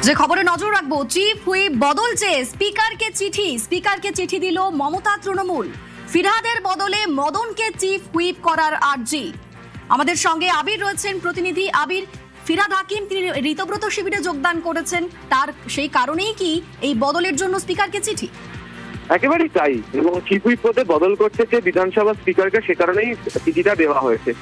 যে খবরে নজর রাখবো, চিফ হুইপ বদল চেয়ে স্পিকারকে চিঠি দিল মমতা তৃণমূল। ফিরহাদের বদলে মদনকে চিফ হুইপ করার আর্জি। আমাদের সঙ্গে আবির রয়েছেন প্রতিনিধি। আবির, ফিরহাদ হাকিম তিনি ঋতব্রত শিবিরে যোগদান করেছেন, তার সেই কারণেই কি এই বদলের জন্য স্পিকারকে চিঠি? একেবারেই তাই, এবং চিফ হুইপ পদে বদল করছে যে বিধানসভা স্পিকারকে, সে কারণেই চিঠিটা দেওয়া হয়েছে।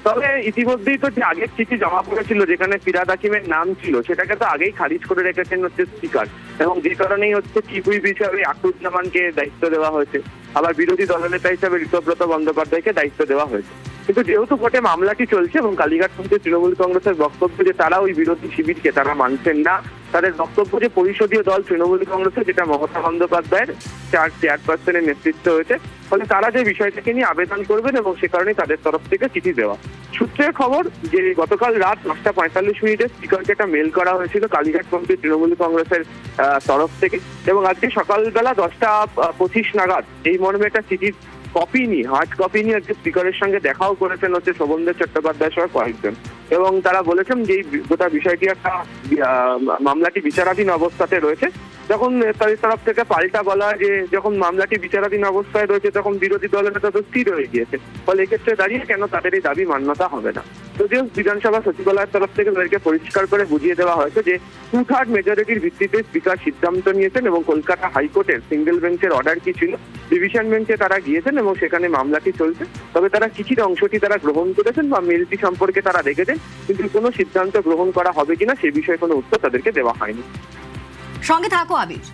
তবে ইতিমধ্যেই তো যে আগের চিঠি জমা পড়েছিল যেখানে ফিরহাদ হাকিমের নাম ছিল, সেটাকে তো আগেই খারিজ করে রেখেছেন হচ্ছে স্পিকার, এবং যে কারণেই হচ্ছে চিফ হুইপ হিসাবে আখরুজ্জামানকে দায়িত্ব দেওয়া হয়েছে, আবার বিরোধী দলনেতা হিসাবে ঋতব্রত বন্দ্যোপাধ্যায়কে দায়িত্ব দেওয়া হয়েছে। কিন্তু যেহেতু কোর্টে মামলাটি চলছে এবং কালীঘাট মঞ্চে তৃণমূল কংগ্রেসের বক্তব্য যে তারা ওই বিরোধী শিবিরকে তারা মানছেন না, তাদের বক্তব্য যে পরিষদীয় দল তৃণমূল কংগ্রেসের, যেটা মমতা বন্দ্যোপাধ্যায়ের চেয়ারপারসনের নেতৃত্ব হয়েছে, ফলে তারা যে বিষয়টাকে নিয়ে আবেদন করবেন এবং সে কারণে তাদের তরফ থেকে চিঠি দেওয়া। সূত্রের খবর যে গতকাল রাত 9:45 স্পিকারকে একটা মেল করা হয়েছিল কালীঘাট মঞ্চে তৃণমূল কংগ্রেসের তরফ থেকে, এবং আজকে সকালবেলা 10:25 নাগাদ এই মর্মে একটা চিঠির কপি নিয়ে, হার্ড কপি নিয়ে আজকে স্পিকারের সঙ্গে দেখাও করেছেন হচ্ছে শোভনদেব চট্টোপাধ্যায় সহ কয়েকজন, এবং তারা বলেছেন যে এই গোটা বিষয়টি একটা মামলাটি বিচারাধীন অবস্থাতে রয়েছে। যখন তাদের তরফ থেকে পাল্টা বলা যে যখন মামলাটি বিচারাধীন অবস্থায় রয়েছে তখন বিরোধী দলের নেতা তো স্থির হয়ে গিয়েছে, ফলে এক্ষেত্রে দাঁড়িয়ে কেন তাদের এই দাবি মান্যতা হবে না। যদিও বিধানসভা সচিবালয়ের তরফ থেকে তাদেরকে পরিষ্কার করে বুঝিয়ে দেওয়া হয়েছে যে 2/3 মেজরিটির ভিত্তিতে স্পিকার সিদ্ধান্ত নিয়েছেন, এবং কলকাতা হাইকোর্টের সিঙ্গেল বেঞ্চের অর্ডার কি ছিল, ডিভিশন বেঞ্চে তারা গিয়েছেন এবং সেখানে মামলাটি চলছে। তবে তারা চিঠির অংশটি তারা গ্রহণ করেছেন বা মেলটি সম্পর্কে তারা রেখেছেন, কিন্তু কোনো সিদ্ধান্ত গ্রহণ করা হবে কিনা সে বিষয়ে কোনো উত্তর তাদেরকে দেওয়া হয়নি। সঙ্গে থাকো আবির।